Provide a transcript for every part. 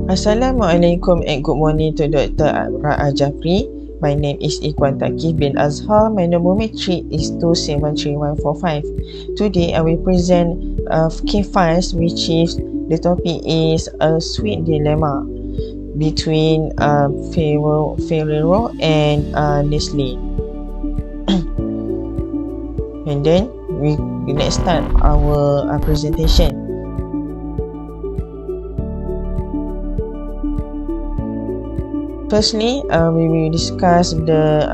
Assalamualaikum and good morning to Dr. Ra'a Jafri. My name is Ikhwan Takif bin Azhar. My numeric is 273145. Today I will present key files, which is the topic is a sweet dilemma between Ferrero and Nestle. And then let's start our presentation. Firstly, we will discuss the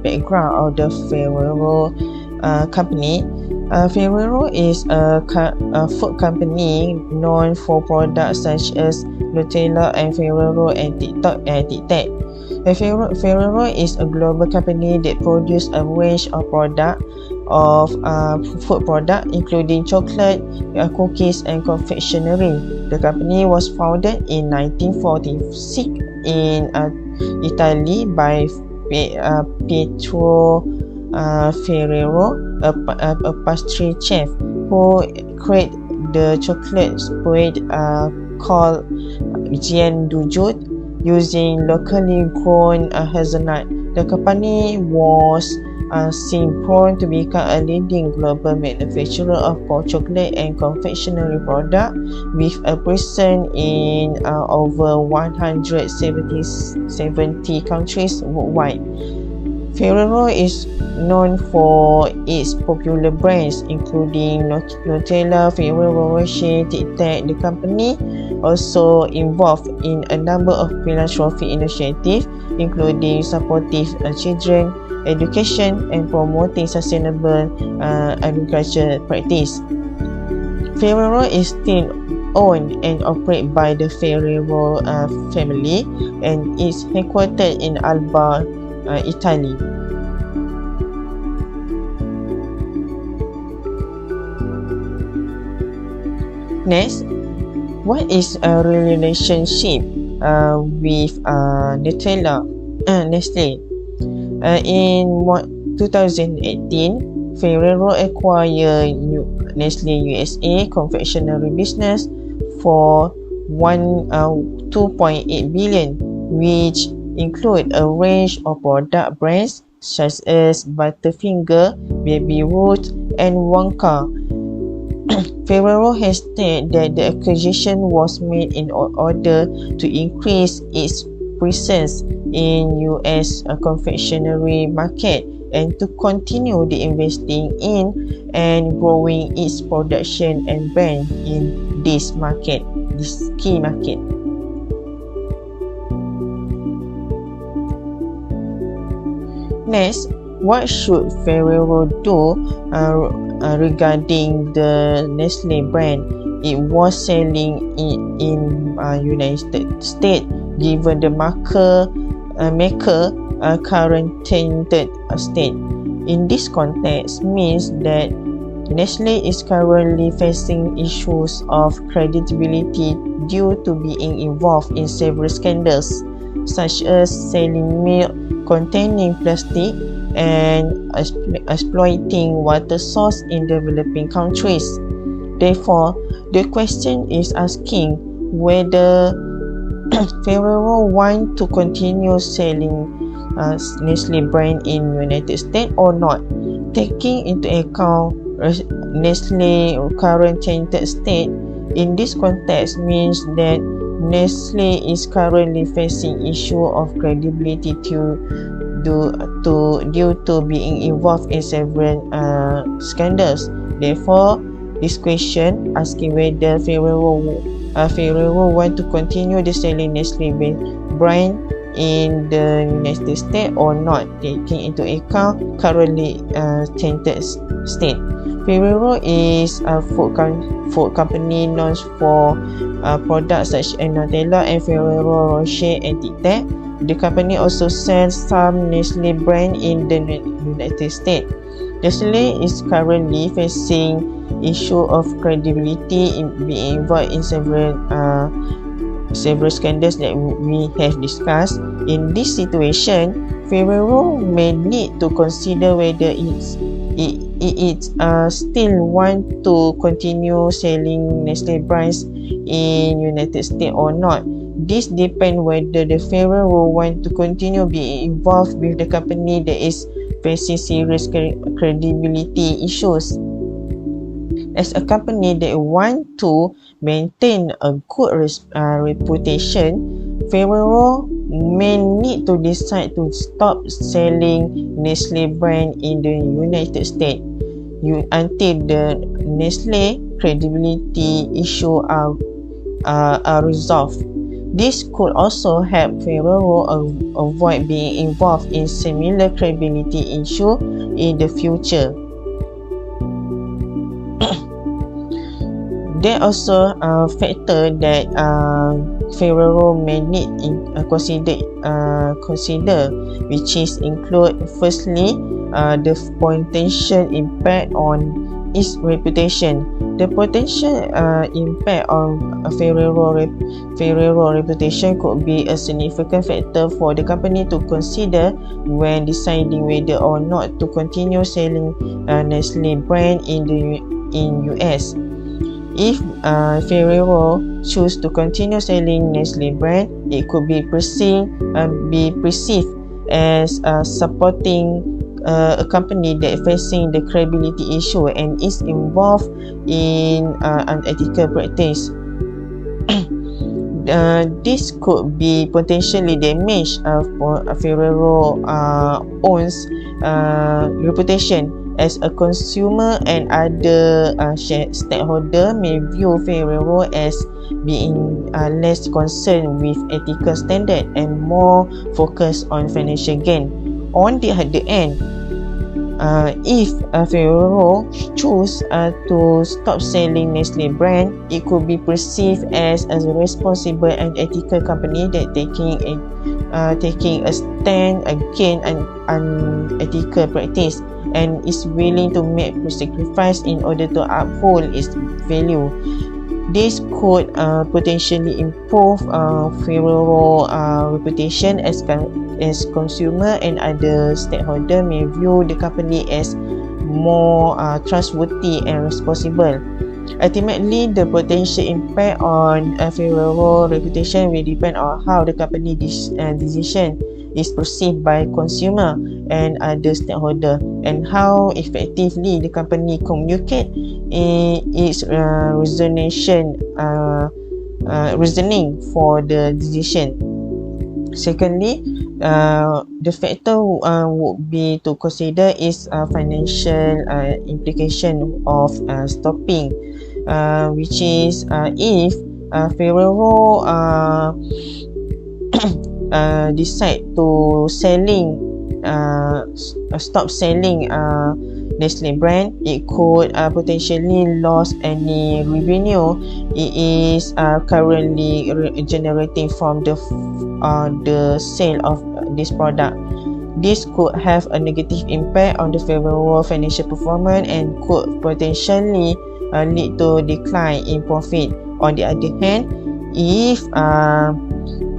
background of the Ferrero company. Ferrero is a food company known for products such as Nutella and Ferrero and Tic Tac. Ferrero is a global company that produces a range of food products, including chocolate, cookies, and confectionery. The company was founded in 1946 in Italy by Pietro Ferrero, a pastry chef who created the chocolate spread called Gian Dujut using locally grown hazelnut. The company was seen prone to become a leading global manufacturer of both chocolate and confectionery products, with a presence in over 170 countries worldwide. Ferrero is known for its popular brands including Nutella, Ferrero Rocher, Tic Tac. The company also involved in a number of philanthropy initiatives, including supporting children education and promoting sustainable agriculture practice. Ferrero is still owned and operated by the Ferrero family and is headquartered in Alba, Italy. Next, what is a relationship with Nestle? In 2018, Ferrero acquired Nestle USA confectionery business for $2.8 billion, which include a range of product brands such as Butterfinger, Baby Ruth, and Wonka. Ferrero has stated that the acquisition was made in order to increase its presence in US confectionery market and to continue the investing in and growing its production and brand in this key market. Next, what should Ferrero do regarding the Nestle brand? It was selling in United States, given the maker current tainted state. In this context, means that Nestle is currently facing issues of credibility due to being involved in several scandals, such as selling milk containing plastic and exploiting water source in developing countries. Therefore, the question is asking whether Ferrero want to continue selling Nestle brand in United States or not, taking into account Nestle current tainted state. In this context, means that Nestle is currently facing issue of credibility due to being involved in several scandals. Therefore, this question asking whether Ferrero want to continue the selling Nestle brand in the United States or not, taking into account currently tainted state. Ferrero is a food company known for products such as Nutella and Ferrero Rocher and Tic Tac. The company also sells some Nestle brand in the United States. Nestle is currently facing issue of credibility in being involved in several scandals that we have discussed. In this situation, Ferrero may need to consider whether it still want to continue selling Nestle brands in United States or not, This depends whether the Ferrero want to continue being involved with the company that is facing serious credibility issues. As a company that want to maintain a good reputation, Ferrero may need to decide to stop selling Nestle brand in the United States until the Nestle credibility issue are resolved. This could also help Ferrero avoid being involved in similar credibility issue in the future. There are also factors that Ferrero may need consider, which is include firstly the potential impact on its reputation. The potential impact on Ferrero reputation could be a significant factor for the company to consider when deciding whether or not to continue selling Nestle brand in US. If Ferrero choose to continue selling Nestle brand, it could be perceived as supporting a company that facing the credibility issue and is involved in unethical practice. This could be potentially damage for Ferrero owns reputation as a consumer, and other stakeholder may view Ferrero as being less concerned with ethical standard and more focused on financial gain. On the other end, if Ferrero choose to stop selling Nestle brand, it could be perceived as a responsible and ethical company that taking a stand against an unethical practice and is willing to make sacrifice in order to uphold its value. This could potentially improve Ferrero reputation as consumer, and other stakeholder may view the company as more trustworthy and responsible. Ultimately, the potential impact on Ferrero reputation will depend on how the company decision is perceived by consumer and other stakeholder, and how effectively the company communicate its reasoning for the decision. Secondly, the factor would be to consider is financial implication of stopping, which is if Ferrero decide to stop selling Nestle brand, it could potentially lose any revenue it is currently generating from the sale of this product. This could have a negative impact on the Ferrero financial performance and could potentially lead to decline in profit. On the other hand, if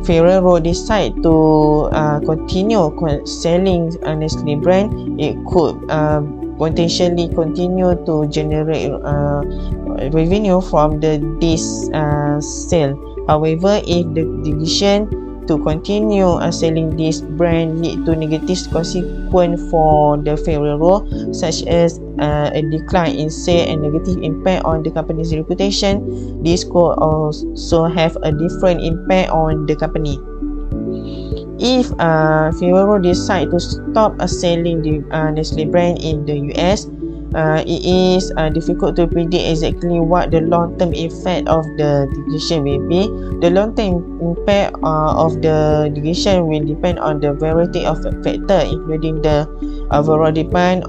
Ferrero decide to continue selling Nestle brand, it could potentially continue to generate revenue from this sale. However, if the decision to continue selling this brand lead to negative consequence for the Ferrero, such as a decline in sale and negative impact on the company's reputation, this could also have a different impact on the company. If Ferrero decide to stop selling the Nestle brand in the US, it is difficult to predict exactly what the long-term effect of the decision will be. The long-term impact of the decision will depend on the variety of factors, including the overall demand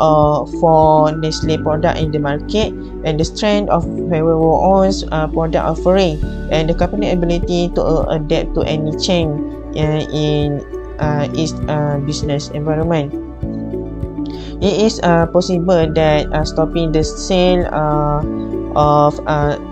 for Nestle product in the market, and the strength of Ferrero owns product offering, and the company ability to adapt to any change in its business environment. It is possible that stopping the sale of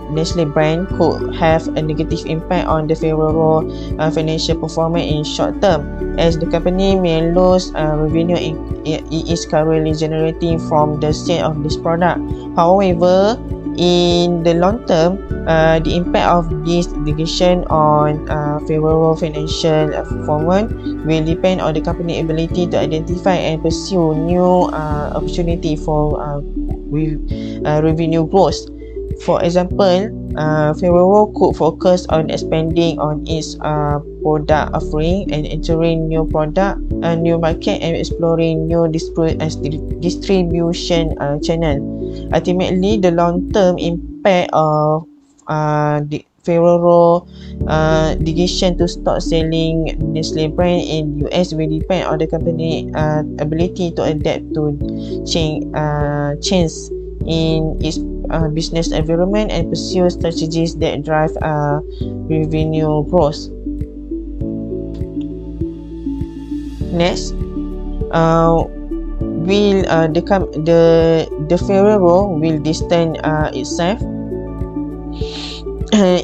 Nestle brand could have a negative impact on the Ferrero financial performance in short term, as the company may lose revenue it is currently generating from the sale of this product. However, In the long term, the impact of this litigation on Ferrero financial performance will depend on the company's ability to identify and pursue new opportunity for revenue growth. For example, Ferrero could focus on expanding on its product offering and entering new product, new market, and exploring new distribution channel. Ultimately, the long-term impact of the Ferrero litigation to stop selling Nestle brand in US will depend on the company ability to adapt to change in its business environment and pursue strategies that drive revenue growth. Next, will the Ferrero will distance itself.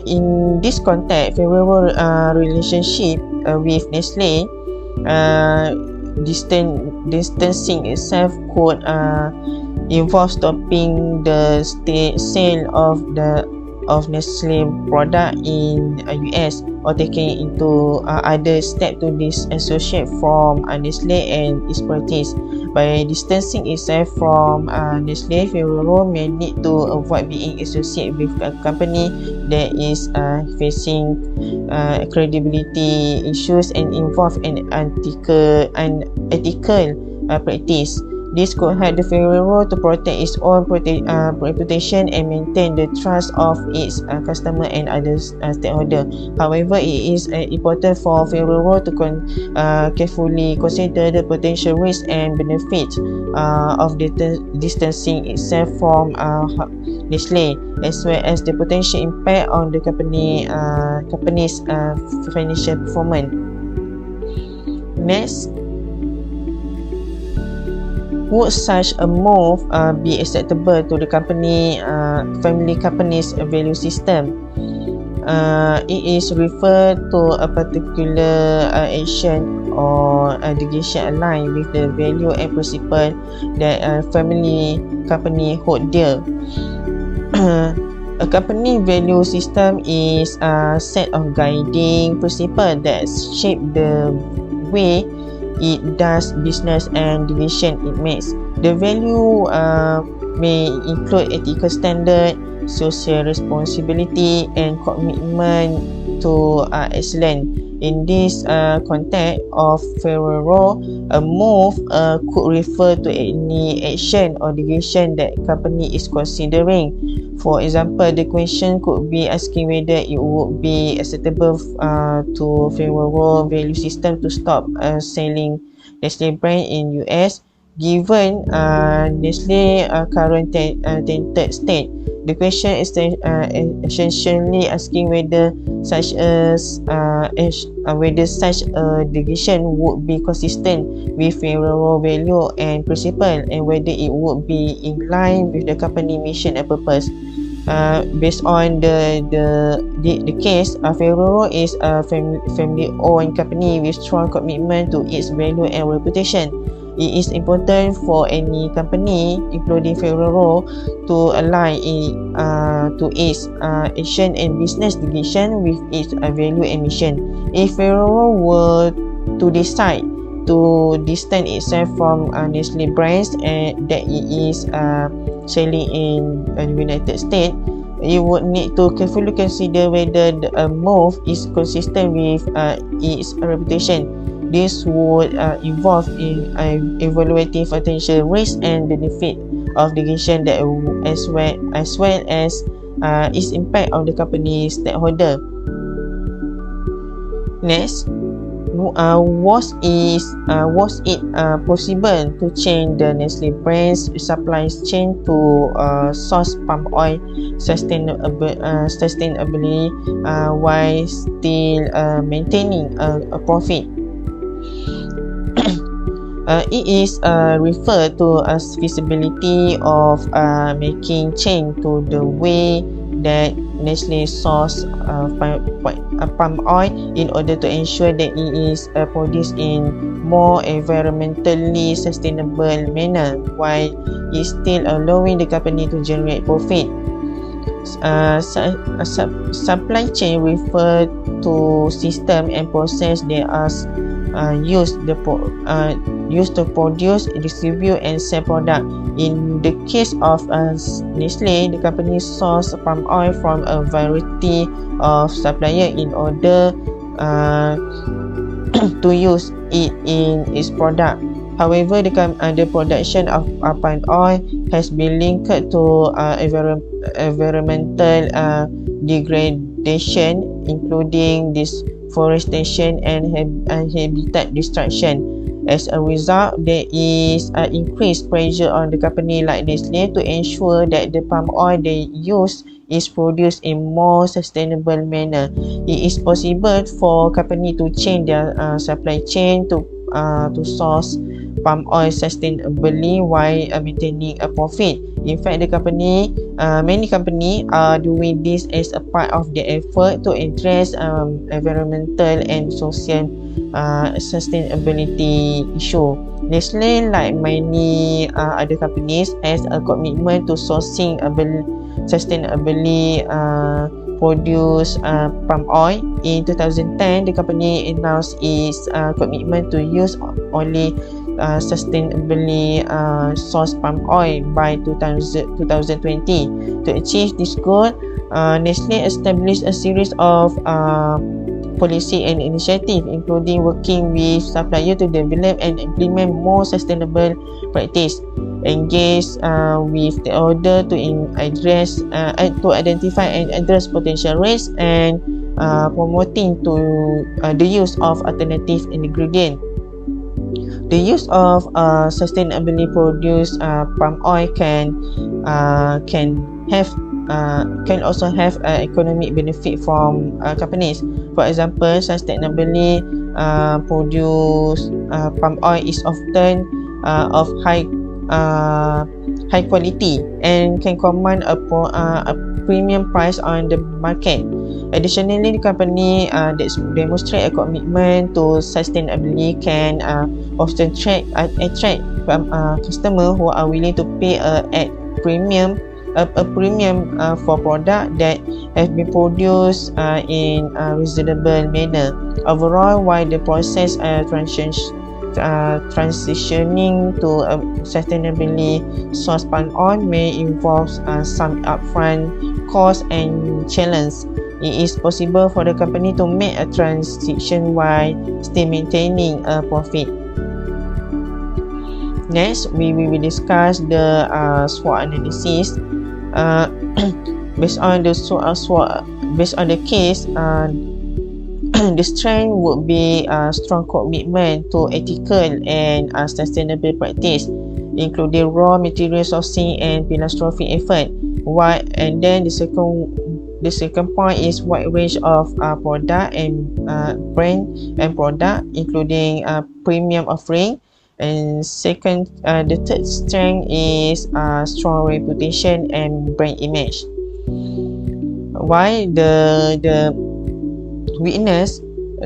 In this context, Ferrero relationship with Nestle distancing itself could involve stopping the sale of Nestle product in US or taking into other steps to disassociate from Nestle and its practice. By distancing itself from Nestle, Ferrero may need to avoid being associated with a company that is facing credibility issues and involve in unethical practice. This could help the Ferrero to protect its own reputation and maintain the trust of its customer and other stakeholders. However, it is important for Ferrero to carefully consider the potential risks and benefits of distancing itself from Nestle, as well as the potential impact on the company's financial performance. Next, would such a move be acceptable to the family company's value system? It is referred to a particular action or litigation aligned with the value and principle that a family company hold dear. A company value system is a set of guiding principles that shape the way it does business and decision it makes. The value may include ethical standard, social responsibility, and commitment to excellence. In this context of Ferrero, a move could refer to any action or decision that company is considering. For example, the question could be asking whether it would be acceptable to Ferrero value system to stop selling Nestle brand in US, given Nestle current tainted state. The question is essentially asking whether such a decision would be consistent with Ferrero value and principle, and whether it would be in line with the company mission and purpose. Based on the case, Ferrero is a family-owned company with strong commitment to its value and reputation. It is important for any company, including Ferrero, to align to its action and business decision with its value and mission. If Ferrero were to decide to distance itself from Nestle brands that it is selling in the United States, you would need to carefully consider whether the move is consistent with its reputation. This would involve in evaluating potential risks and benefit of decision that as well as its impact on the company's stakeholder. Next, was it possible to change the Nestle brand's supply chain to source palm oil sustainably while still maintaining a profit? It is referred to as feasibility of making change to the way that Nestle source palm oil in order to ensure that it is produced in more environmentally sustainable manner while it's still allowing the company to generate profit. Supply chain refer to system and process that are used to produce, distribute and sell product. In the case of Nestle, the company source palm oil from a variety of suppliers in order to use it in its product. However, the production of palm oil has been linked to environmental degradation, including deforestation and habitat destruction. As a result, there is increased pressure on the company like Nestle to ensure that the palm oil they use is produced in more sustainable manner. It is possible for company to change their supply chain to source palm oil sustainably while maintaining a profit. In fact, many companies are doing this as a part of their effort to address environmental and social sustainability issue. Nestle, like many other companies, has a commitment to sourcing sustainably produced palm oil. In 2010, the company announced its commitment to use only sustainably sourced palm oil by 2020. To achieve this goal, Nestle established a series of policy and initiative, including working with suppliers to develop and implement more sustainable practice, engage with the order to identify and address potential risks, and promoting the use of alternative ingredients. The use of sustainably produced palm oil can also have economic benefit from companies. For example, sustainably produced palm oil is often of high quality and can command a premium price on the market. Additionally, the company that demonstrate a commitment to sustainability can often attract customers who are willing to pay a premium for product that have been produced in a reasonable manner. Overall, while the process transitioning to a sustainably sourced palm oil may involve some upfront costs and challenges, it is possible for the company to make a transition while still maintaining a profit. Next, we will discuss the SWOT analysis. Based on the case, the strength would be a strong commitment to ethical and sustainable practice, including raw material sourcing and philanthropic effort. And then the second point is wide range of product and brand and product, including premium offering. And the third strength is strong reputation and brand image. Why the weakness?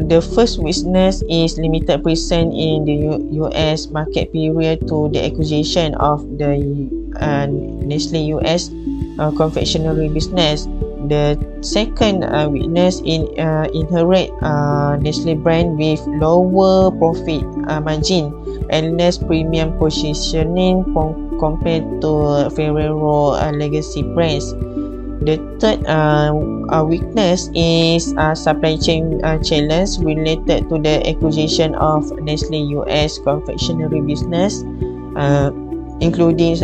The first weakness is limited presence in the US market prior to the acquisition of the Nestle US confectionery business. The second weakness in inherent Nestle brand with lower profit margin and less premium positioning compared to Ferrero legacy brands. The third weakness is supply chain challenge related to the acquisition of Nestle US confectionery business, including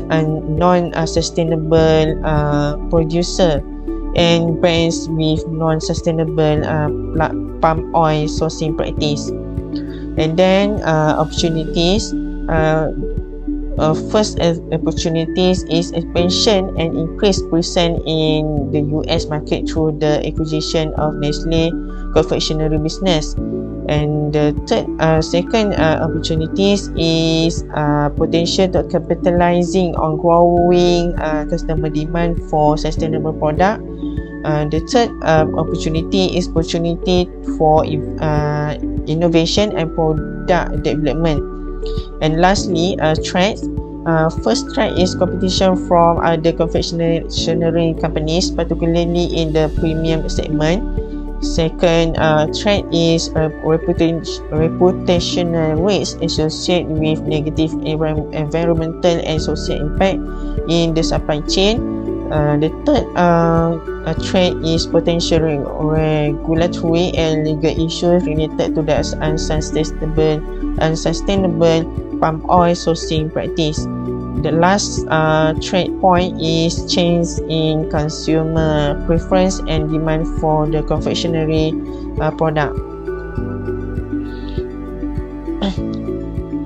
non-sustainable producer and brands with non-sustainable palm oil sourcing practice. And then opportunities. First opportunities is expansion and increased presence in the US market through the acquisition of Nestle confectionery business. And the second opportunities is potential to capitalizing on growing customer demand for sustainable product. The third opportunity is opportunity for innovation and product development. And lastly, threats. First threat is competition from other confectionery companies, particularly in the premium segment. Second threat is reputational risks associated with negative environmental and social impact in the supply chain. The third threat is potential regulatory and legal issues related to the unsustainable palm oil sourcing practice. The last threat point is change in consumer preference and demand for the confectionery product.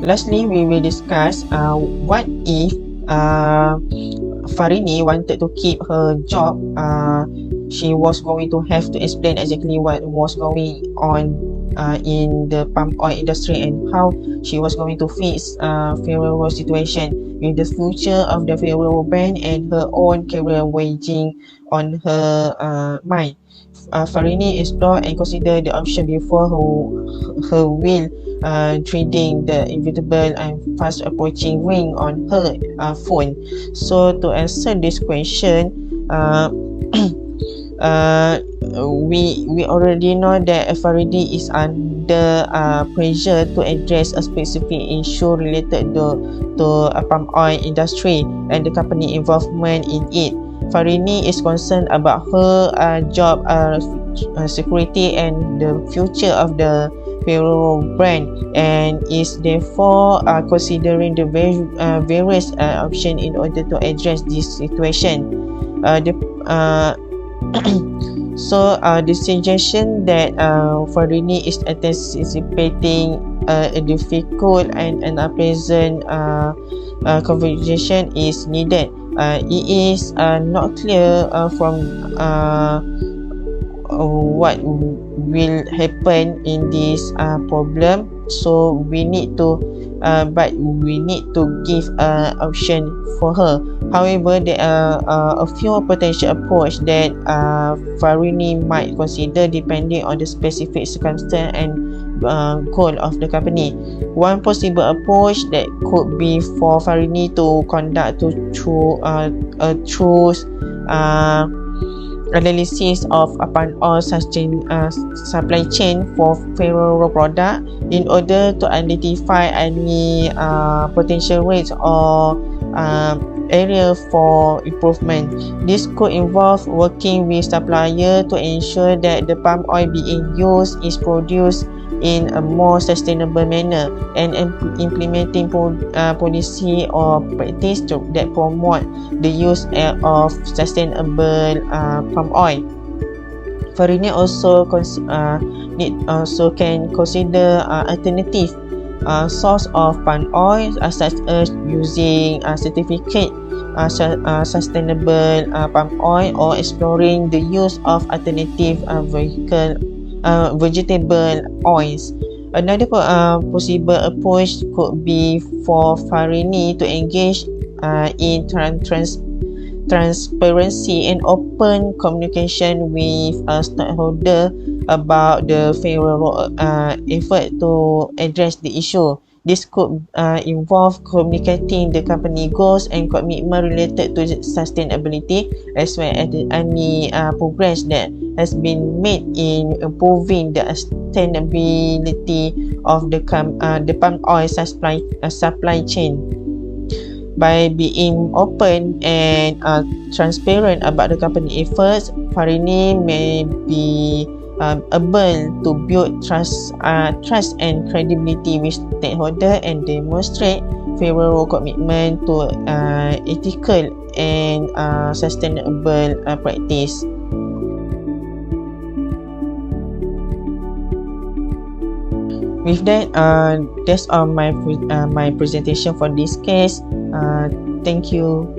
Lastly, we will discuss what if Farini wanted to keep her job. She was going to have to explain exactly what was going on in the palm oil industry and how she was going to fix Ferrero situation with the future of the Ferrero brand and her own career weighing on her mind. Farini explored and considered the option before her will treating the inevitable and fast approaching ring on her phone. So to answer this question, we already know that Farini is under pressure to address a specific issue related to palm oil industry and the company involvement in it. Farini is concerned about her job security and the future of the Ferrero brand and is therefore considering the various options in order to address this situation. The suggestion that Farini is anticipating a difficult and unpleasant conversation is needed. It is not clear from what will happen in this problem, so we need to give option for her. However, there are a few potential approaches that Farini might consider depending on the specific circumstance and goal of the company. One possible approach that could be for Farini to conduct a true analysis of palm oil supply chain for Ferrero product in order to identify any potential risks or area for improvement. This could involve working with suppliers to ensure that the palm oil being used is produced in a more sustainable manner and implementing policy or practice that promote the use of sustainable palm oil. Farini also can consider alternative source of palm oil such as using certificate sustainable palm oil or exploring the use of alternative vegetable oils. Another possible approach could be for Farini to engage in transparency and open communication with stakeholders about the Ferrero effort to address the issue. This could involve communicating the company goals and commitment related to sustainability, as well as any progress that has been made in improving the sustainability of the palm oil supply chain. By being open and transparent about the company efforts, Farini may be able to build trust and credibility with stakeholders and demonstrate Ferrero commitment to ethical and sustainable practice. With that, that's all my presentation for this case. Thank you.